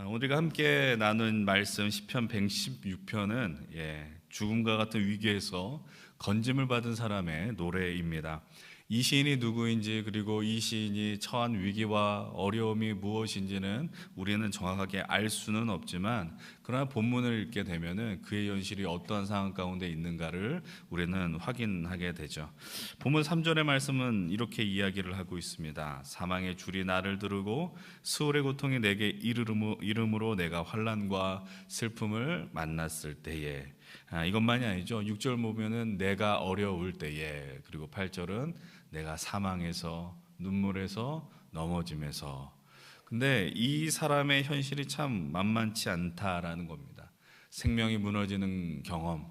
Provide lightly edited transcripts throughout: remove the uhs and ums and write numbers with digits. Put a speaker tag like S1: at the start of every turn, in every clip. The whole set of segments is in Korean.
S1: 우리가 함께 나눈 말씀 시편 116편은 죽음과 같은 위기에서 건짐을 받은 사람의 노래입니다. 이 시인이 누구인지, 그리고 이 시인이 처한 위기와 어려움이 무엇인지는 우리는 정확하게 알 수는 없지만, 그러나 본문을 읽게 되면은 그의 현실이 어떠한 상황 가운데 있는가를 우리는 확인하게 되죠. 본문 3절의 말씀은 이렇게 이야기를 하고 있습니다. 사망의 줄이 나를 두르고 스올의 고통이 내게 이름으로 내가 환난과 슬픔을 만났을 때에. 이것만이 아니죠. 6절 보면은 내가 어려울 때에, 그리고 8절은 내가 사망에서, 눈물에서, 넘어짐에서. 근데 이 사람의 현실이 참 만만치 않다라는 겁니다. 생명이 무너지는 경험,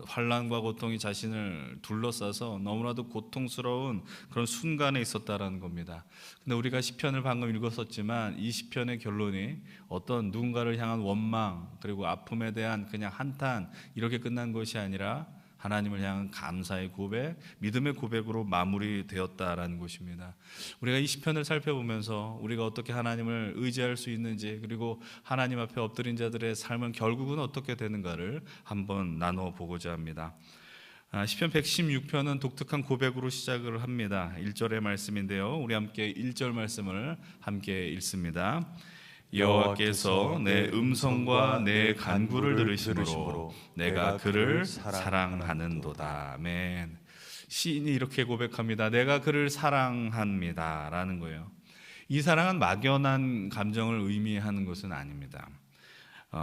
S1: 환난과 고통이 자신을 둘러싸서 너무나도 고통스러운 그런 순간에 있었다라는 겁니다. 근데 우리가 시편을 방금 읽었었지만 이 시편의 결론이 어떤 누군가를 향한 원망, 그리고 아픔에 대한 그냥 한탄, 이렇게 끝난 것이 아니라 하나님을 향한 감사의 고백, 믿음의 고백으로 마무리되었다라는 것입니다. 우리가 이 시편을 살펴보면서 우리가 어떻게 하나님을 의지할 수 있는지, 그리고 하나님 앞에 엎드린 자들의 삶은 결국은 어떻게 되는가를 한번 나눠 보고자 합니다. 시편 116편은 독특한 고백으로 시작을 합니다. 1절의 말씀인데요, 우리 함께 1절 말씀을 함께 읽습니다. 여호와께서 내 음성과 내 간구를 들으심으로 내가 그를 사랑하는도다. 아멘. 시인이 이렇게 고백합니다. 내가 그를 사랑합니다 라는 거예요. 이 사랑은 막연한 감정을 의미하는 것은 아닙니다.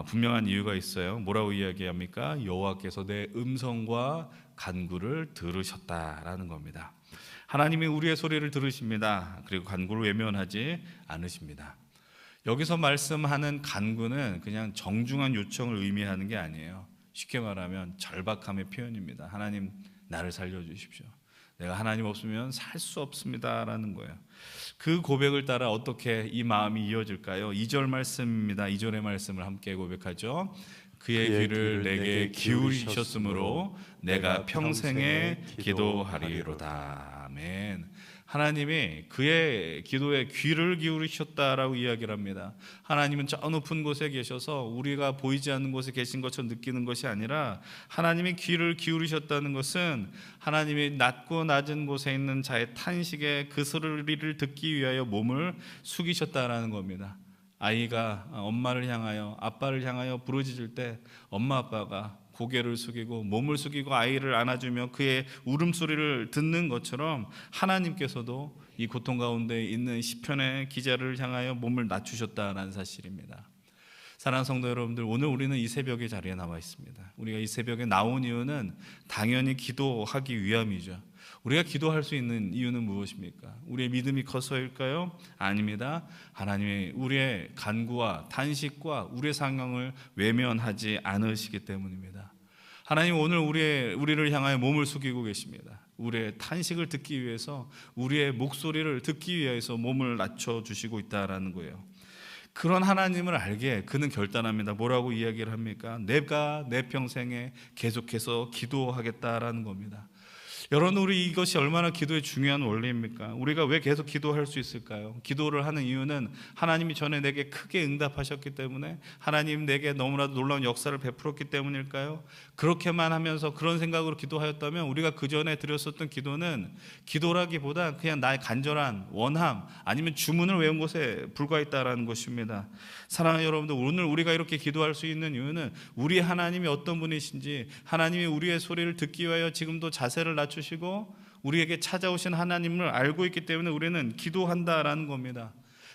S1: 분명한 이유가 있어요. 뭐라고 이야기합니까? 여호와께서 내 음성과 간구를 들으셨다라는 겁니다. 하나님이 우리의 소리를 들으십니다. 그리고 간구를 외면하지 않으십니다. 여기서 말씀하는 간구는 그냥 정중한 요청을 의미하는 게 아니에요. 쉽게 말하면 절박함의 표현입니다. 하나님, 나를 살려주십시오. 내가 하나님 없으면 살 수 없습니다 라는 거예요. 그 고백을 따라 어떻게 이 마음이 이어질까요? 2절 말씀입니다. 2절의 말씀을 함께 고백하죠. 그의 귀를 내게 기울이셨으므로 내가 평생에 기도하리로다. 아멘. 하나님이 그의 기도에 귀를 기울이셨다라고 이야기를 합니다. 하나님은 저 높은 곳에 계셔서 우리가 보이지 않는 곳에 계신 것처럼 느끼는 것이 아니라, 하나님이 귀를 기울이셨다는 것은 하나님이 낮고 낮은 곳에 있는 자의 탄식에 그 소리를 듣기 위하여 몸을 숙이셨다라는 겁니다. 아이가 엄마를 향하여, 아빠를 향하여 부르짖을 때 엄마 아빠가 고개를 숙이고 몸을 숙이고 아이를 안아주며 그의 울음소리를 듣는 것처럼, 하나님께서도 이 고통 가운데 있는 시편의 기자를 향하여 몸을 낮추셨다는 사실입니다. 사랑하는 성도 여러분들, 오늘 우리는 이 새벽의 자리에 나와 있습니다. 우리가 이 새벽에 나온 이유는 당연히 기도하기 위함이죠. 우리가 기도할 수 있는 이유는 무엇입니까? 우리의 믿음이 커서일까요? 아닙니다. 하나님이 우리의 간구와 탄식과 우리의 상황을 외면하지 않으시기 때문입니다. 하나님 오늘 우리를 향하여 몸을 숙이고 계십니다. 우리의 탄식을 듣기 위해서, 우리의 목소리를 듣기 위해서 몸을 낮춰주시고 있다라는 거예요. 그런 하나님을 알게 그는 결단합니다. 뭐라고 이야기를 합니까? 내가 내 평생에 계속해서 기도하겠다라는 겁니다. 여러분, 우리 이것이 얼마나 기도의 중요한 원리입니까? 우리가 왜 계속 기도할 수 있을까요? 기도를 하는 이유는 하나님이 전에 내게 크게 응답하셨기 때문에, 하나님 내게 너무나도 놀라운 역사를 베풀었기 때문일까요? 그렇게만 하면서 그런 생각으로 기도하였다면 우리가 그 전에 드렸었던 기도는 기도라기보다 그냥 나의 간절한 원함, 아니면 주문을 외운 것에 불과했다라는 것입니다. 사랑하는 여러분들, 오늘 우리가 이렇게 기도할 수 있는 이유는 우리 하나님이 어떤 분이신지, 하나님이 우리의 소리를 듣기 위하여 지금도 자세를 낮추시고 우리에게 찾아오신 하나님을 알고 있기 때문에 우리는 기도한다라는 겁니다.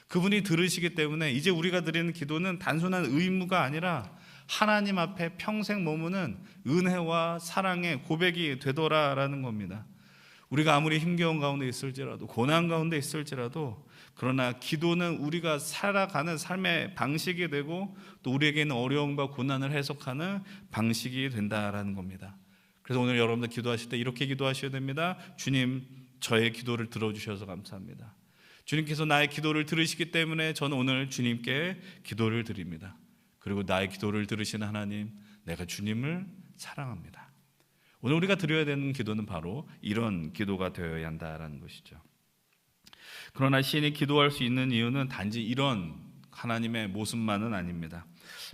S1: 그분이 들으시기 때문에 이제 우리가 드리는 기도는 단순한 의무가 아니라 하나님 앞에 평생 머무는 은혜와 사랑의 고백이 되더라라는 겁니다. 우리가 아무리 힘겨운 가운데 있을지라도, 고난 가운데 있을지라도, 그러나 기도는 우리가 살아가는 삶의 방식이 되고, 또 우리에게 있는 어려움과 고난을 해석하는 방식이 된다라는 겁니다. 그래서 오늘 여러분들 기도하실 때 이렇게 기도하셔야 됩니다. 주님, 저의 기도를 들어주셔서 감사합니다. 주님께서 나의 기도를 들으시기 때문에 저는 오늘 주님께 기도를 드립니다. 그리고 나의 기도를 들으시는 하나님, 내가 주님을 사랑합니다. 오늘 우리가 드려야 되는 기도는 바로 이런 기도가 되어야 한다는 것이죠. 그러나 시인이 기도할 수 있는 이유는 단지 이런 하나님의 모습만은 아닙니다.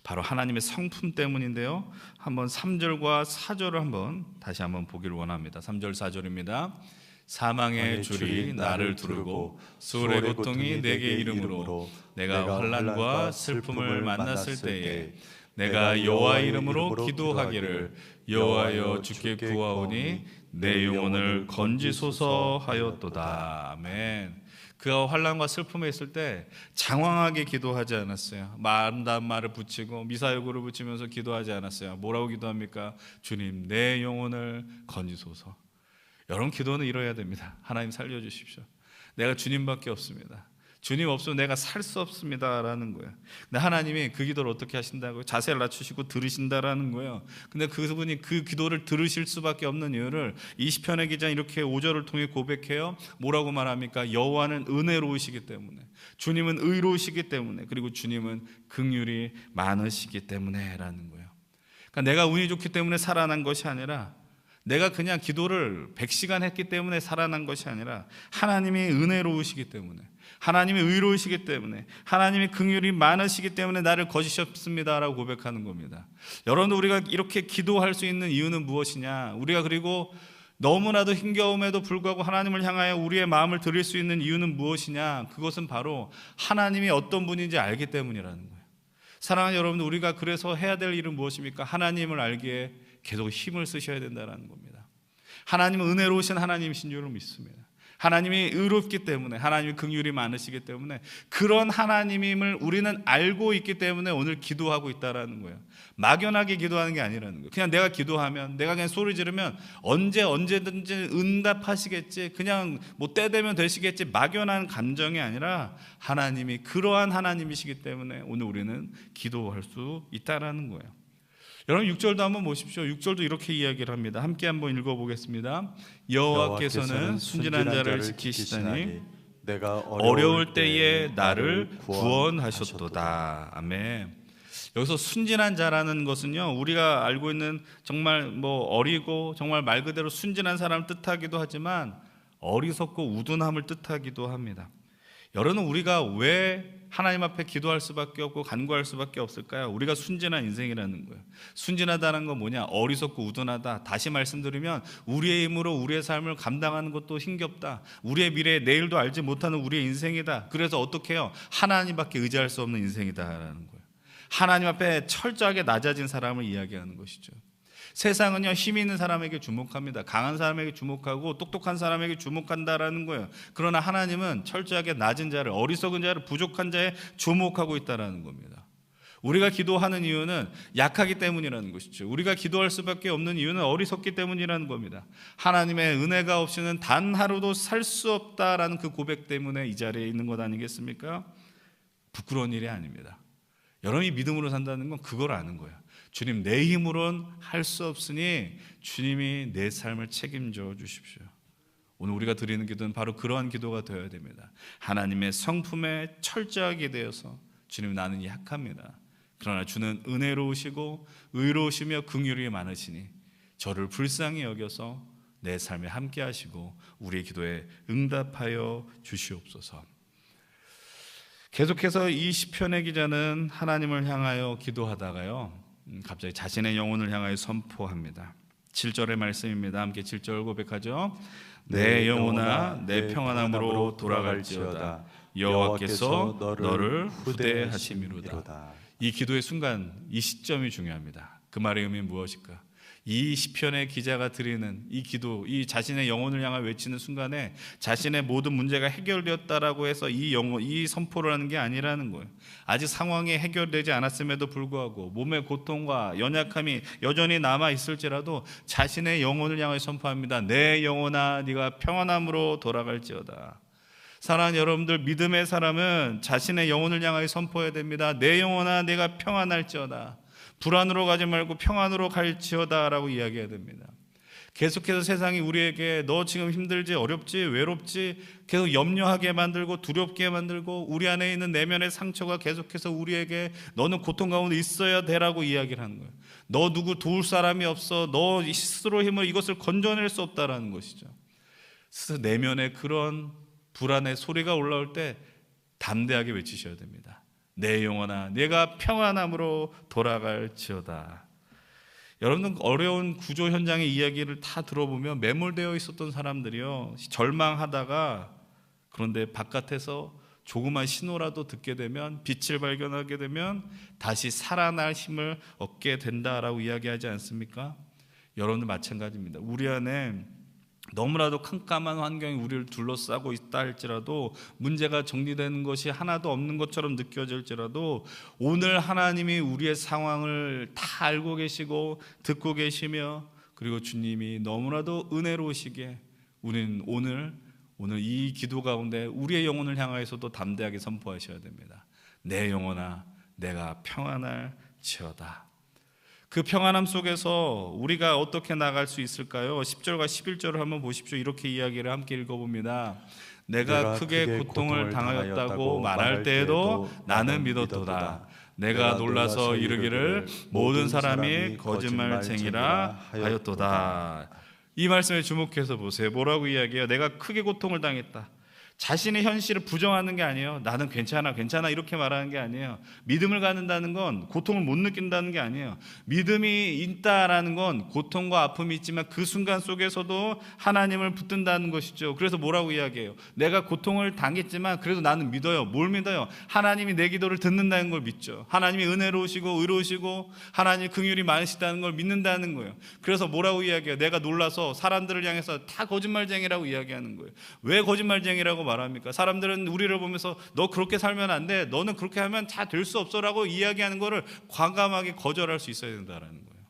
S1: 바로 하나님의 성품 때문인데요. 한번 3절과 4절을 한번 다시 한번 보기를 원합니다. 3절 4절입니다. 사망의 줄이 나를 두르고 수월의 고통이 내게 이름으로 내가 환난과 슬픔을 만났을 때에 내가 여호와 이름으로 기도하기를 여호와여 주께 구하오니 내 영혼을 건지소서 하였도다. 아멘. 그가 환난과 슬픔에 있을 때 장황하게 기도하지 않았어요. 아름다운 말을 붙이고 미사여구를 붙이면서 기도하지 않았어요. 뭐라고 기도합니까? 주님 내 영혼을 건지소서. 여러분 기도는 이뤄야 됩니다. 하나님 살려주십시오. 내가 주님밖에 없습니다. 주님 없으면 내가 살 수 없습니다 라는 거예요. 근데 하나님이 그 기도를 어떻게 하신다고요? 자세를 낮추시고 들으신다라는 거예요. 근데 그분이 그 기도를 들으실 수밖에 없는 이유를 이 시편의 기자는 이렇게 5절을 통해 고백해요. 뭐라고 말합니까? 여호와는 은혜로우시기 때문에, 주님은 의로우시기 때문에, 그리고 주님은 긍휼이 많으시기 때문에 라는 거예요. 그러니까 내가 운이 좋기 때문에 살아난 것이 아니라, 내가 그냥 기도를 100시간 했기 때문에 살아난 것이 아니라 하나님이 은혜로우시기 때문에, 하나님이 의로우시기 때문에, 하나님이 긍휼이 많으시기 때문에 나를 거지셨습니다 라고 고백하는 겁니다. 여러분, 우리가 이렇게 기도할 수 있는 이유는 무엇이냐? 우리가 그리고 너무나도 힘겨움에도 불구하고 하나님을 향하여 우리의 마음을 드릴 수 있는 이유는 무엇이냐? 그것은 바로 하나님이 어떤 분인지 알기 때문이라는 거예요. 사랑하는 여러분, 우리가 그래서 해야 될 일은 무엇입니까? 하나님을 알기에 계속 힘을 쓰셔야 된다는 겁니다. 하나님은 은혜로우신 하나님이신 줄을 믿습니다. 하나님이 의롭기 때문에, 하나님이 긍휼이 많으시기 때문에, 그런 하나님임을 우리는 알고 있기 때문에 오늘 기도하고 있다라는 거예요. 막연하게 기도하는 게 아니라는 거예요. 그냥 내가 기도하면, 내가 그냥 소리 지르면 언제든지 응답하시겠지, 그냥 뭐 때 되면 되시겠지, 막연한 감정이 아니라 하나님이 그러한 하나님이시기 때문에 오늘 우리는 기도할 수 있다라는 거예요. 여러분 6절도 한번 보십시오. 6절도 이렇게 이야기를 합니다. 함께 한번 읽어보겠습니다. 여호와께서는 순진한 자를 지키시다니 내가 어려울 때에 나를 구원하셨도다. 아멘. 여기서 순진한 자라는 것은요, 우리가 알고 있는 정말 뭐 어리고 정말 말 그대로 순진한 사람을 뜻하기도 하지만 어리석고 우둔함을 뜻하기도 합니다. 여러분, 우리가 왜 하나님 앞에 기도할 수밖에 없고 간구할 수밖에 없을까요? 우리가 순진한 인생이라는 거예요. 순진하다는 건 뭐냐? 어리석고 우둔하다. 다시 말씀드리면 우리의 힘으로 우리의 삶을 감당하는 것도 힘겹다. 우리의 미래, 내일도 알지 못하는 우리의 인생이다. 그래서 어떻게 해요? 하나님밖에 의지할 수 없는 인생이다라는 거예요. 하나님 앞에 철저하게 낮아진 사람을 이야기하는 것이죠. 세상은요, 힘 있는 사람에게 주목합니다. 강한 사람에게 주목하고 똑똑한 사람에게 주목한다라는 거예요. 그러나 하나님은 철저하게 낮은 자를, 어리석은 자를, 부족한 자에 주목하고 있다라는 겁니다. 우리가 기도하는 이유는 약하기 때문이라는 것이죠. 우리가 기도할 수밖에 없는 이유는 어리석기 때문이라는 겁니다. 하나님의 은혜가 없이는 단 하루도 살 수 없다라는 그 고백 때문에 이 자리에 있는 것 아니겠습니까? 부끄러운 일이 아닙니다. 여러분이 믿음으로 산다는 건 그걸 아는 거예요. 주님, 내 힘으로는 할 수 없으니 주님이 내 삶을 책임져 주십시오. 오늘 우리가 드리는 기도는 바로 그러한 기도가 되어야 됩니다. 하나님의 성품에 철저하게 되어서, 주님, 나는 약합니다. 그러나 주는 은혜로우시고 의로우시며 긍휼이 많으시니 저를 불쌍히 여겨서 내 삶에 함께 하시고 우리의 기도에 응답하여 주시옵소서. 계속해서 이 시편의 기자는 하나님을 향하여 기도하다가요, 갑자기 자신의 영혼을 향하여 선포합니다. 7절의 말씀입니다. 함께 7절 고백하죠. 내 영혼아 내 평안함으로 돌아갈지어다. 여호와께서 너를 후대하심이로다. 이 기도의 순간, 이 시점이 중요합니다. 그 말의 의미는 무엇일까? 이 시편의 기자가 드리는 이 기도, 이 자신의 영혼을 향해 외치는 순간에 자신의 모든 문제가 해결되었다라고 해서 이 선포를 하는 게 아니라는 거예요. 아직 상황이 해결되지 않았음에도 불구하고 몸의 고통과 연약함이 여전히 남아 있을지라도 자신의 영혼을 향해 선포합니다. 내 영혼아 네가 평안함으로 돌아갈지어다. 사랑하는 여러분들, 믿음의 사람은 자신의 영혼을 향하여 선포해야 됩니다. 내 영혼아 내가 평안할지어다. 불안으로 가지 말고 평안으로 갈지어다 라고 이야기해야 됩니다. 계속해서 세상이 우리에게 너 지금 힘들지, 어렵지, 외롭지 계속 염려하게 만들고 두렵게 만들고 우리 안에 있는 내면의 상처가 계속해서 우리에게 너는 고통 가운데 있어야 되라고 이야기를 하는 거예요. 너 누구 도울 사람이 없어, 너 스스로 힘을 이것을 건져낼 수 없다라는 것이죠. 그래서 내면의 그런 불안의 소리가 올라올 때 담대하게 외치셔야 됩니다. 내 영혼아 내가 평안함으로 돌아갈지어다. 여러분, 어려운 구조 현장의 이야기를 다 들어보면 매몰되어 있었던 사람들이요, 절망하다가 그런데 바깥에서 조그만 신호라도 듣게 되면, 빛을 발견하게 되면 다시 살아날 힘을 얻게 된다라고 이야기하지 않습니까? 여러분도 마찬가지입니다. 우리 안에 너무나도 캄캄한 환경이 우리를 둘러싸고 있다 할지라도, 문제가 정리되는 것이 하나도 없는 것처럼 느껴질지라도, 오늘 하나님이 우리의 상황을 다 알고 계시고 듣고 계시며, 그리고 주님이 너무나도 은혜로우시기에 우리는 오늘 이 기도 가운데 우리의 영혼을 향하여서도 담대하게 선포하셔야 됩니다. 내 영혼아 내가 평안할지어다. 그 평안함 속에서 우리가 어떻게 나갈 수 있을까요? 10절과 11절을 한번 보십시오. 이렇게 이야기를 함께 읽어봅니다. 내가 크게 고통을 당하였다고 말할 때에도 나는 믿었도다. 내가 놀라서 이르기를 모든 사람이 거짓말쟁이라 하였도다. 이 말씀에 주목해서 보세요. 뭐라고 이야기해요? 내가 크게 고통을 당했다. 자신의 현실을 부정하는 게 아니에요. 나는 괜찮아 이렇게 말하는 게 아니에요. 믿음을 갖는다는 건 고통을 못 느낀다는 게 아니에요. 믿음이 있다라는 건 고통과 아픔이 있지만 그 순간 속에서도 하나님을 붙든다는 것이죠. 그래서 뭐라고 이야기해요? 내가 고통을 당했지만 그래도 나는 믿어요. 뭘 믿어요? 하나님이 내 기도를 듣는다는 걸 믿죠. 하나님이 은혜로우시고 의로우시고 하나님 긍휼이 많으시다는 걸 믿는다는 거예요. 그래서 뭐라고 이야기해요? 내가 놀라서 사람들을 향해서 다 거짓말쟁이라고 이야기하는 거예요. 왜 거짓말쟁이라고 말합니까? 사람들은 우리를 보면서 너 그렇게 살면 안 돼, 너는 그렇게 하면 다 될 수 없어 라고 이야기하는 거를 과감하게 거절할 수 있어야 된다는 거예요.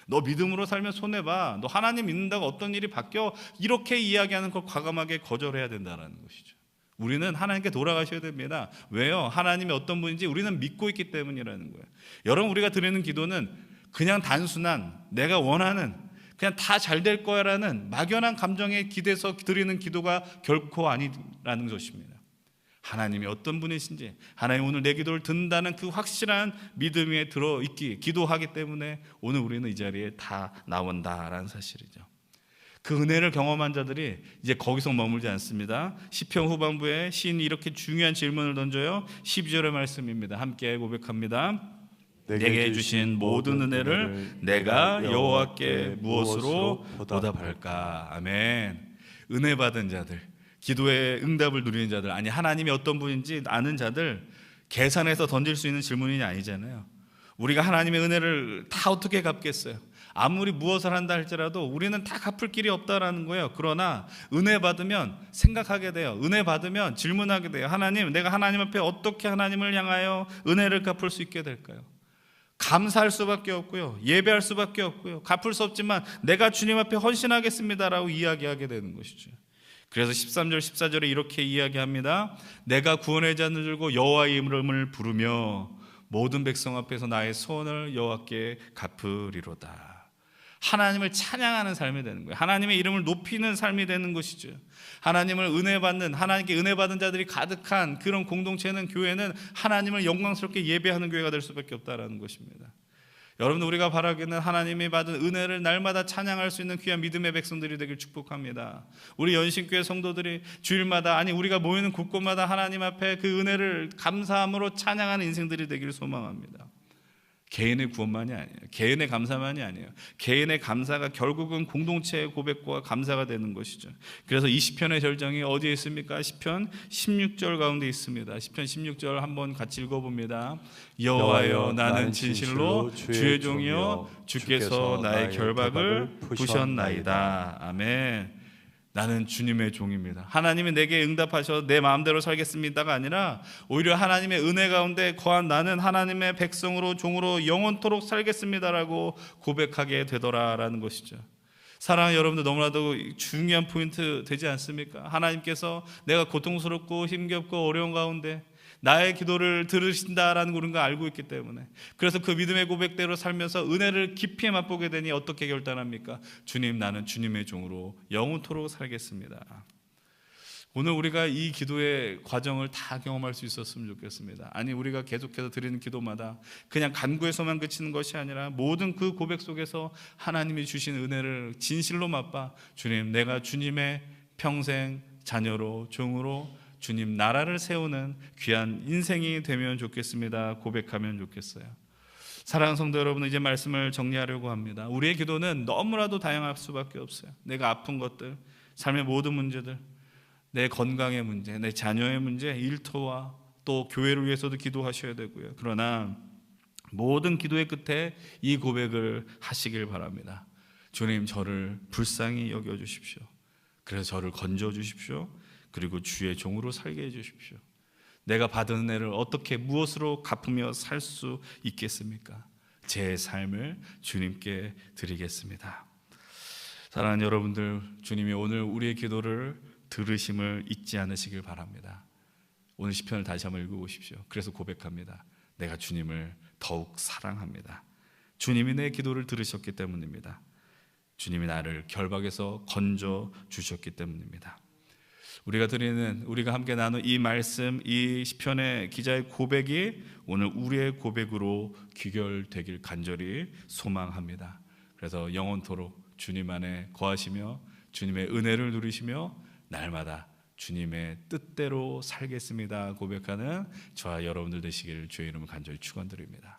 S1: 너 믿음으로 살면 손해봐, 너 하나님 믿는다고 어떤 일이 바뀌어, 이렇게 이야기하는 걸 과감하게 거절해야 된다는 것이죠. 우리는 하나님께 돌아가셔야 됩니다. 왜요? 하나님이 어떤 분인지 우리는 믿고 있기 때문이라는 거예요. 여러분, 우리가 드리는 기도는 그냥 단순한 내가 원하는 그냥 다 잘 될 거야라는 막연한 감정에 기대서 드리는 기도가 결코 아니라는 것입니다. 하나님이 어떤 분이신지, 하나님 오늘 내 기도를 듣는다는 그 확실한 믿음 위에 들어있기, 기도하기 때문에 오늘 우리는 이 자리에 다 나온다라는 사실이죠. 그 은혜를 경험한 자들이 이제 거기서 머물지 않습니다. 시편 후반부에 시인이 이렇게 중요한 질문을 던져요. 12절의 말씀입니다. 함께 고백합니다. 내게 주신 모든 은혜를 내가 여호와께 무엇으로 보답할까? 아멘. 은혜 받은 자들, 기도의 응답을 누리는 자들, 아니 하나님이 어떤 분인지 아는 자들, 계산해서 던질 수 있는 질문이 아니잖아요. 우리가 하나님의 은혜를 다 어떻게 갚겠어요? 아무리 무엇을 한다 할지라도 우리는 다 갚을 길이 없다라는 거예요. 그러나 은혜 받으면 생각하게 돼요. 은혜 받으면 질문하게 돼요. 하나님, 내가 하나님 앞에 어떻게 하나님을 향하여 은혜를 갚을 수 있게 될까요? 감사할 수밖에 없고요, 예배할 수밖에 없고요, 갚을 수 없지만 내가 주님 앞에 헌신하겠습니다라고 이야기하게 되는 것이죠. 그래서 13절 14절에 이렇게 이야기합니다. 내가 구원의 잔을 들고 여호와의 이름을 부르며 모든 백성 앞에서 나의 소원을 여호와께 갚으리로다. 하나님을 찬양하는 삶이 되는 거예요. 하나님의 이름을 높이는 삶이 되는 것이죠. 하나님을 은혜받는, 하나님께 은혜받은 자들이 가득한 그런 공동체는, 교회는 하나님을 영광스럽게 예배하는 교회가 될 수밖에 없다는 것입니다. 여러분, 우리가 바라기는 하나님이 받은 은혜를 날마다 찬양할 수 있는 귀한 믿음의 백성들이 되길 축복합니다. 우리 연신교회 성도들이 주일마다, 아니 우리가 모이는 곳곳마다 하나님 앞에 그 은혜를 감사함으로 찬양하는 인생들이 되기를 소망합니다. 개인의 구원만이 아니에요. 개인의 감사만이 아니에요. 개인의 감사가 결국은 공동체의 고백과 감사가 되는 것이죠. 그래서 이 시편의 절정이 어디에 있습니까? 시편 16절 가운데 있습니다. 시편 16절 한번 같이 읽어봅니다. 여호와여, 나는 진실로 주의 종이요 주께서 나의 결박을 푸셨나이다. 아멘. 나는 주님의 종입니다. 하나님이 내게 응답하셔서 내 마음대로 살겠습니다가 아니라 오히려 하나님의 은혜 가운데 거한 나는 하나님의 백성으로, 종으로 영원토록 살겠습니다라고 고백하게 되더라라는 것이죠. 사랑하는 여러분들, 너무나도 중요한 포인트 되지 않습니까? 하나님께서 내가 고통스럽고 힘겹고 어려운 가운데 나의 기도를 들으신다라는 걸 우리가 알고 있기 때문에, 그래서 그 믿음의 고백대로 살면서 은혜를 깊이 맛보게 되니 어떻게 결단합니까? 주님, 나는 주님의 종으로 영원토록 살겠습니다. 오늘 우리가 이 기도의 과정을 다 경험할 수 있었으면 좋겠습니다. 아니, 우리가 계속해서 드리는 기도마다 그냥 간구에서만 그치는 것이 아니라 모든 그 고백 속에서 하나님이 주신 은혜를 진실로 맛봐, 주님, 내가 주님의 평생 자녀로, 종으로 주님 나라를 세우는 귀한 인생이 되면 좋겠습니다. 고백하면 좋겠어요. 사랑하는 성도 여러분, 이제 말씀을 정리하려고 합니다. 우리의 기도는 너무나도 다양할 수밖에 없어요. 내가 아픈 것들, 삶의 모든 문제들, 내 건강의 문제, 내 자녀의 문제, 일터와 또 교회를 위해서도 기도하셔야 되고요. 그러나 모든 기도의 끝에 이 고백을 하시길 바랍니다. 주님, 저를 불쌍히 여겨주십시오. 그래서 저를 건져주십시오. 그리고 주의 종으로 살게 해주십시오. 내가 받은 은혜를 어떻게 무엇으로 갚으며 살 수 있겠습니까? 제 삶을 주님께 드리겠습니다. 사랑하는 여러분들, 주님이 오늘 우리의 기도를 들으심을 잊지 않으시길 바랍니다. 오늘 시편을 다시 한번 읽어보십시오. 그래서 고백합니다. 내가 주님을 더욱 사랑합니다. 주님이 내 기도를 들으셨기 때문입니다. 주님이 나를 결박에서 건져 주셨기 때문입니다. 우리가 함께 나눈 이 말씀, 이 시편의 기자의 고백이 오늘 우리의 고백으로 귀결되길 간절히 소망합니다. 그래서 영원토록 주님 안에 거하시며 주님의 은혜를 누리시며 날마다 주님의 뜻대로 살겠습니다 고백하는 저와 여러분들 되시기를 주의 이름으로 간절히 축원드립니다.